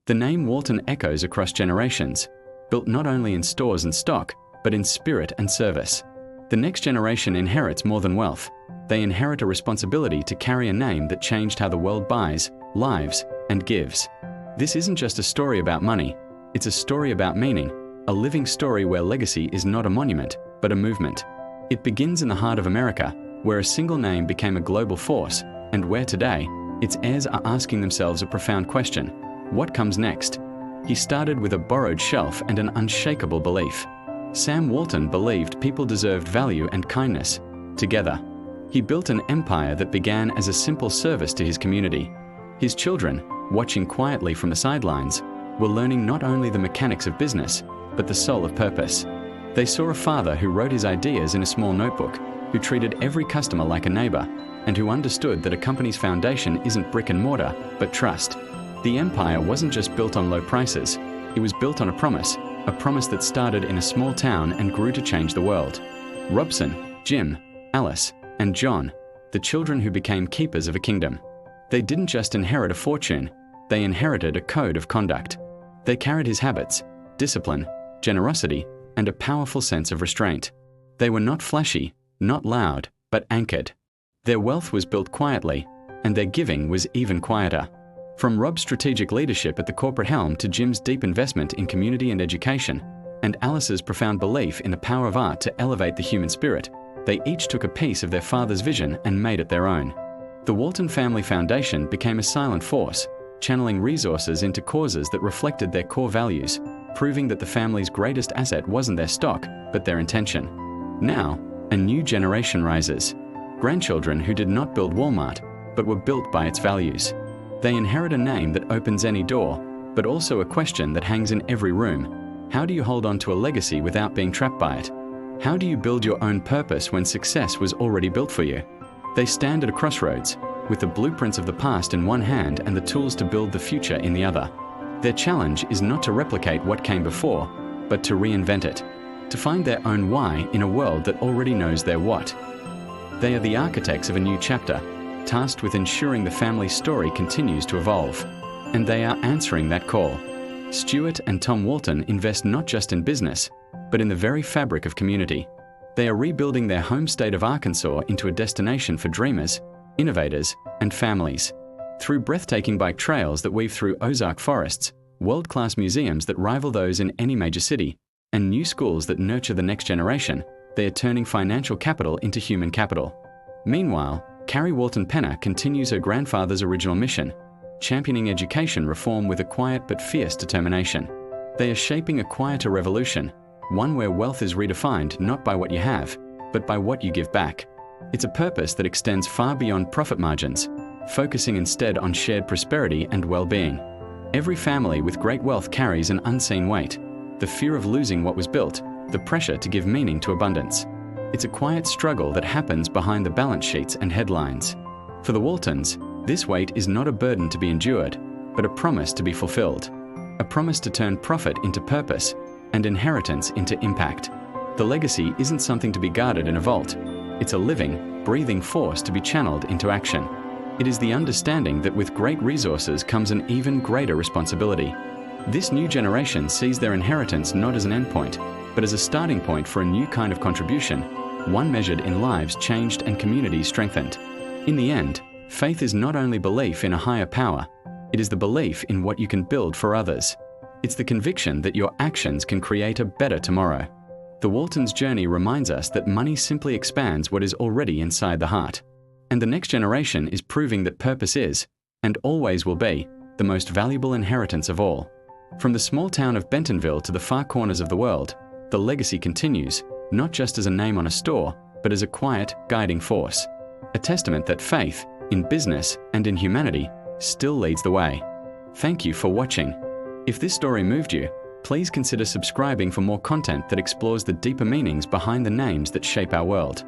The name Walton echoes across generations, built not only in stores and stock, but in spirit and service. The next generation inherits more than wealth. They inherit a responsibility to carry a name that changed how the world buys, lives, and gives. This isn't just a story about money, it's a story about meaning, a living story where legacy is not a monument, but a movement. It begins in the heart of America, where a single name became a global force, and where today, its heirs are asking themselves a profound question: what comes next? He started with a borrowed shelf and an unshakable belief. Sam Walton believed people deserved value and kindness. Together, he built an empire that began as a simple service to his community. His children, watching quietly from the sidelines, were learning not only the mechanics of business, but the soul of purpose. They saw a father who wrote his ideas in a small notebook, who treated every customer like a neighbor, and who understood that a company's foundation isn't brick and mortar, but trust. The empire wasn't just built on low prices, it was built on a promise that started in a small town and grew to change the world. Robson, Jim, Alice, and John, the children who became keepers of a kingdom. They didn't just inherit a fortune, they inherited a code of conduct. They carried his habits, discipline, generosity, and a powerful sense of restraint. They were not flashy, not loud, but anchored. Their wealth was built quietly, and their giving was even quieter. From Rob's strategic leadership at the corporate helm to Jim's deep investment in community and education, and Alice's profound belief in the power of art to elevate the human spirit, they each took a piece of their father's vision and made it their own. The Walton Family Foundation became a silent force, channeling resources into causes that reflected their core values, proving that the family's greatest asset wasn't their stock, but their intention. Now, a new generation rises. Grandchildren who did not build Walmart, but were built by its values. They inherit a name that opens any door, but also a question that hangs in every room. How do you hold on to a legacy without being trapped by it? How do you build your own purpose when success was already built for you? They stand at a crossroads, with the blueprints of the past in one hand and the tools to build the future in the other. Their challenge is not to replicate what came before, but to reinvent it, to find their own why in a world that already knows their what. They are the architects of a new chapter, tasked with ensuring the family's story continues to evolve. And they are answering that call. Stuart and Tom Walton invest not just in business, but in the very fabric of community. They are rebuilding their home state of Arkansas into a destination for dreamers, innovators, and families. Through breathtaking bike trails that weave through Ozark forests, world-class museums that rival those in any major city, and new schools that nurture the next generation, they are turning financial capital into human capital. Meanwhile, Carrie Walton Penner continues her grandfather's original mission, championing education reform with a quiet but fierce determination. They are shaping a quieter revolution, one where wealth is redefined not by what you have, but by what you give back. It's a purpose that extends far beyond profit margins, focusing instead on shared prosperity and well-being. Every family with great wealth carries an unseen weight, the fear of losing what was built, the pressure to give meaning to abundance. It's a quiet struggle that happens behind the balance sheets and headlines. For the Waltons, this weight is not a burden to be endured, but a promise to be fulfilled. A promise to turn profit into purpose and inheritance into impact. The legacy isn't something to be guarded in a vault. It's a living, breathing force to be channeled into action. It is the understanding that with great resources comes an even greater responsibility. This new generation sees their inheritance not as an endpoint, but as a starting point for a new kind of contribution, one measured in lives changed and communities strengthened. In the end, faith is not only belief in a higher power, it is the belief in what you can build for others. It's the conviction that your actions can create a better tomorrow. The Waltons' journey reminds us that money simply expands what is already inside the heart. And the next generation is proving that purpose is, and always will be, the most valuable inheritance of all. From the small town of Bentonville to the far corners of the world, the legacy continues, not just as a name on a store, but as a quiet, guiding force. A testament that faith, in business and in humanity, still leads the way. Thank you for watching. If this story moved you, please consider subscribing for more content that explores the deeper meanings behind the names that shape our world.